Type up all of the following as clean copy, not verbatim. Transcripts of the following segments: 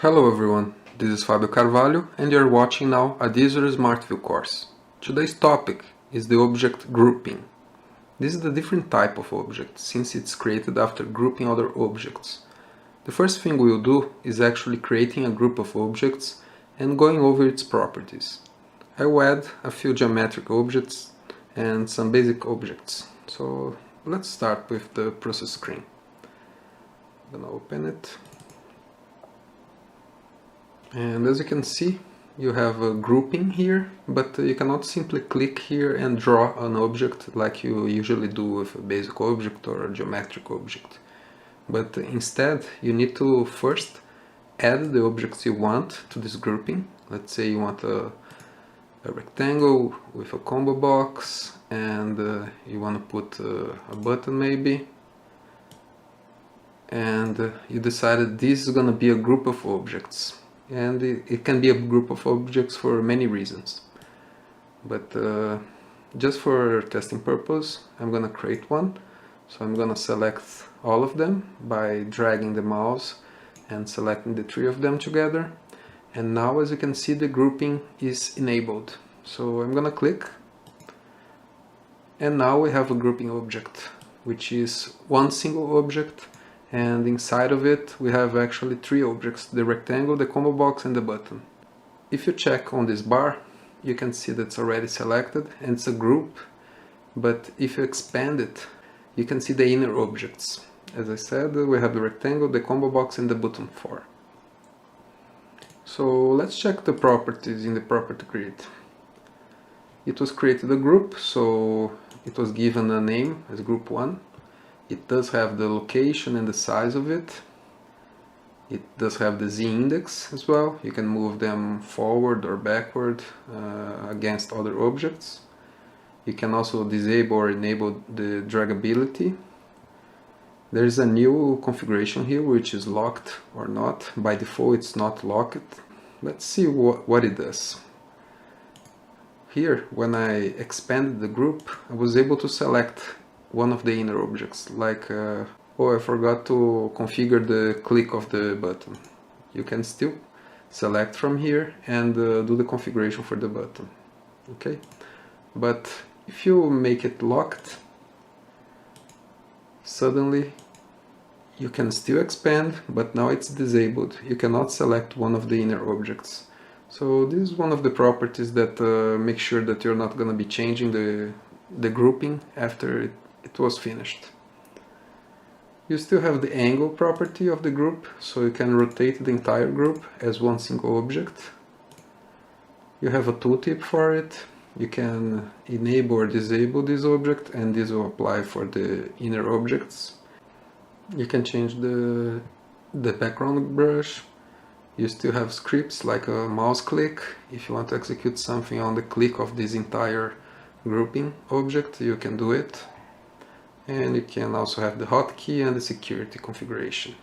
Hello everyone, this is Fabio Carvalho and you are watching now Adisra SmartView course. Today's topic is the object grouping. This is the different type of object since it's created after grouping other objects. The first thing we'll do is actually creating a group of objects and going over its properties. I will add a few geometric objects and some basic objects. So let's start with the process screen. I'm gonna open it. And as you can see, you have a grouping here, but you cannot simply click here and draw an object like you usually do with a basic object or a geometric object. But instead, you need to first add the objects you want to this grouping. Let's say you want a rectangle with a combo box, and you want to put a button maybe. And you decided this is going to be a group of objects. And it can be a group of objects for many reasons. But just for testing purpose, I'm going to create one. So I'm going to select all of them by dragging the mouse and selecting the three of them together. And now, as you can see, the grouping is enabled. So I'm going to click. And now we have a grouping object, which is one single object. And inside of it we have actually three objects: the rectangle, the combo box and the button. If you check on this bar, you can see that it's already selected and it's a group, but if you expand it, you can see the inner objects. As I said, we have the rectangle, the combo box and the button 4. So let's check the properties in the property grid. It was created a group, so it was given a name as group 1. It does have the location and the size of it. It does have the z-index as well. You can move them forward or backward against other objects. You can also disable or enable the draggability. There is a new configuration here which is locked or not. By default it's not locked. Let's see what it does. Here, when I expanded the group, I was able to select one of the inner objects, like oh, I forgot to configure the click of the button. You can still select from here and do the configuration for the button. Okay, but if you make it locked, suddenly you can still expand, but now it's disabled. You cannot select one of the inner objects. So this is one of the properties that make sure that you're not going to be changing the grouping after it was finished. You still have the angle property of the group, so you can rotate the entire group as one single object. You have a tooltip for it. You can enable or disable this object, and this will apply for the inner objects. You can change the background brush. You still have scripts like a mouse click. If you want to execute something on the click of this entire grouping object, you can do it. And you can also have the hotkey and the security configuration.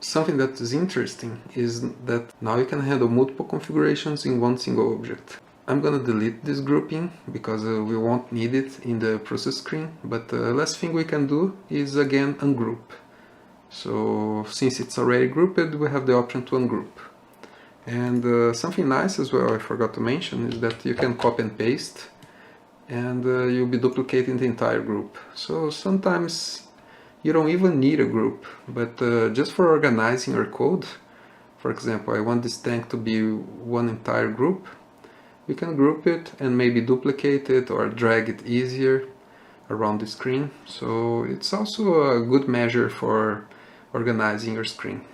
Something that is interesting is that now you can handle multiple configurations in one single object. I'm gonna delete this grouping because we won't need it in the process screen, but the last thing we can do is again ungroup. So since it's already grouped, we have the option to ungroup. And something nice as well I forgot to mention is that you can copy and paste, and you'll be duplicating the entire group. So sometimes you don't even need a group, but just for organizing your code, for example, I want this tank to be one entire group, you can group it and maybe duplicate it or drag it easier around the screen. So it's also a good measure for organizing your screen.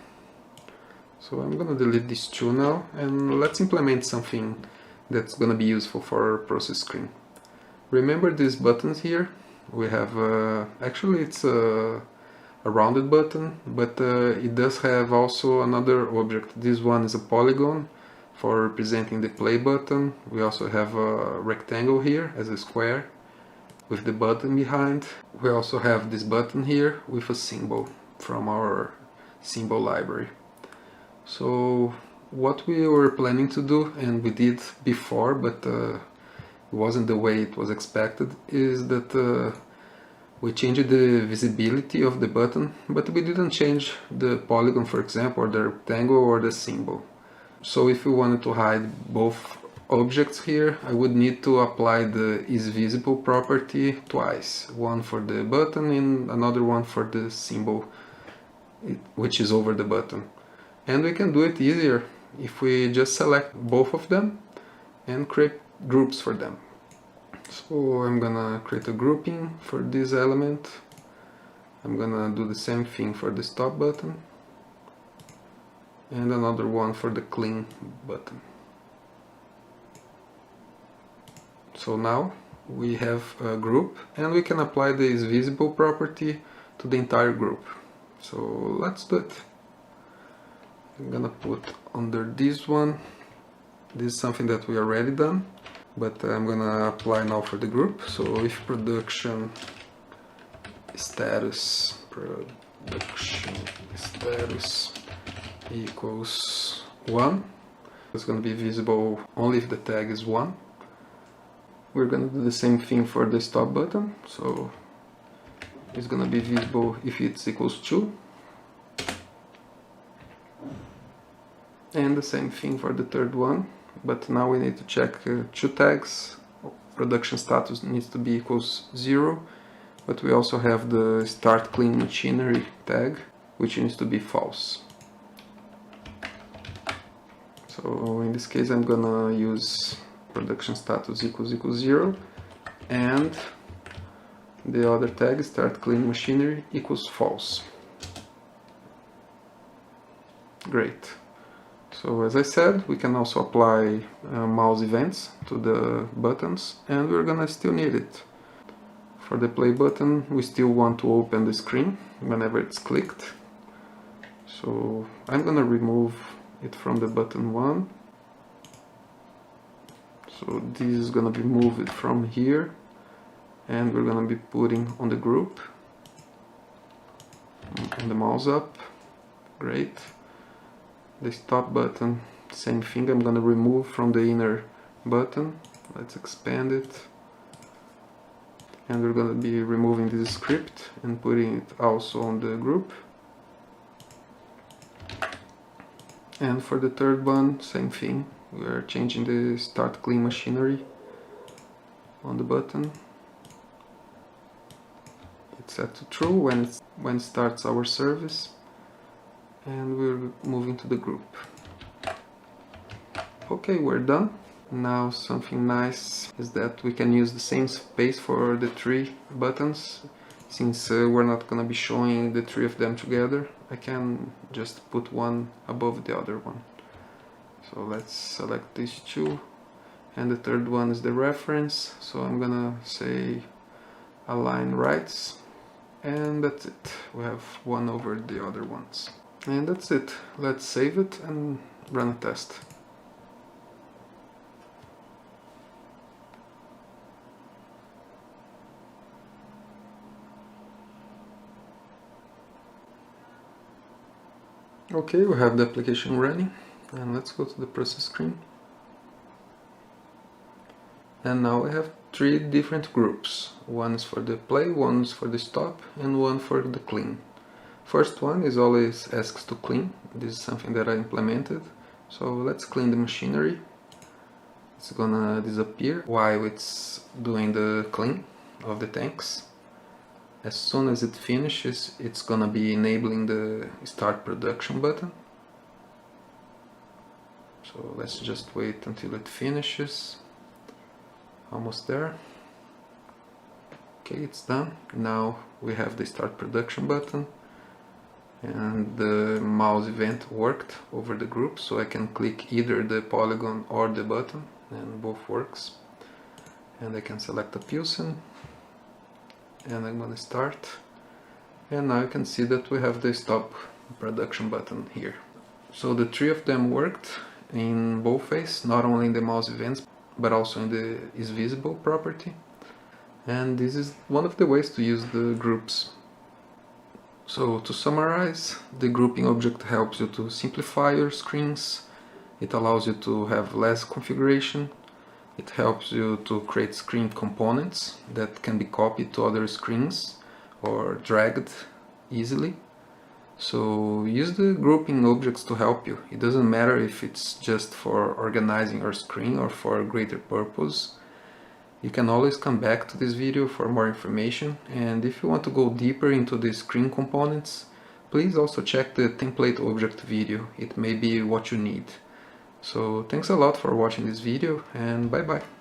So I'm gonna delete these two now, and let's implement something that's gonna be useful for our process screen. Remember these buttons here? We have, actually it's a rounded button, but it does have also another object. This one is a polygon for representing the play button. We also have a rectangle here as a square with the button behind. We also have this button here with a symbol from our symbol library. So what we were planning to do, and we did before, but it wasn't the way it was expected, is that We changed the visibility of the button, but we didn't change the polygon, for example, or the rectangle or the symbol. So if we wanted to hide both objects here, I would need to apply the IsVisible property twice. One for the button and another one for the symbol, which is over the button. And we can do it easier if we just select both of them and create groups for them. So I'm gonna create a grouping for this element. I'm gonna do the same thing for the stop button and another one for the clean button. So now we have a group and we can apply the IsVisible property to the entire group. So let's do it. I'm gonna put under this one. This is something that we already done, but I'm gonna apply now for the group. So if production status equals 1, it's gonna be visible only if the tag is 1. We're gonna do the same thing for the stop button. So it's gonna be visible if it's equals 2. And the same thing for the third one, but now we need to check 2 tags. Production status needs to be equals 0, but we also have the start clean machinery tag, which needs to be false. So in this case I'm gonna use production status equals 0 and the other tag, start clean machinery, equals false. Great. So as I said, we can also apply mouse events to the buttons, and we're gonna still need it. For the play button, we still want to open the screen whenever it's clicked. So I'm gonna remove it from the button 1. So this is gonna be moved from here, and we're gonna be putting on the group, and the mouse up. Great. The stop button, same thing, I'm gonna remove from the inner button. Let's expand it. And we're gonna be removing this script and putting it also on the group. And for the third one, same thing. We are changing the start clean machinery on the button. It's set to true when it starts our service. And we're moving to the group. Okay, we're done. Now something nice is that we can use the same space for the 3 buttons. Since we're not gonna be showing the 3 of them together, I can just put one above the other one. So let's select these 2, and the third one is the reference. So I'm gonna say align rights, and that's it. We have one over the other ones. And that's it. Let's save it and run a test. Okay, we have the application running, and let's go to the process screen. And now we have 3 different groups. One is for the play, one is for the stop, and one for the clean. First one is always asks to clean. This is something that I implemented. So let's clean the machinery. It's gonna disappear while it's doing the clean of the tanks. As soon as it finishes, it's gonna be enabling the start production button. So let's just wait until it finishes. Almost there. Okay, it's done. Now we have the start production button. And the mouse event worked over the group, so I can click either the polygon or the button, and both works. And I can select a Pilsen, and I'm gonna start. And now you can see that we have the stop production button here. So the 3 of them worked in both ways, not only in the mouse events, but also in the IsVisible property. And this is one of the ways to use the groups. So to summarize, the grouping object helps you to simplify your screens. It allows you to have less configuration. It helps you to create screen components that can be copied to other screens or dragged easily. So use the grouping objects to help you. It doesn't matter if it's just for organizing your screen or for a greater purpose. You can always come back to this video for more information, and if you want to go deeper into the screen components, please also check the template object video. It may be what you need. So thanks a lot for watching this video, and bye bye.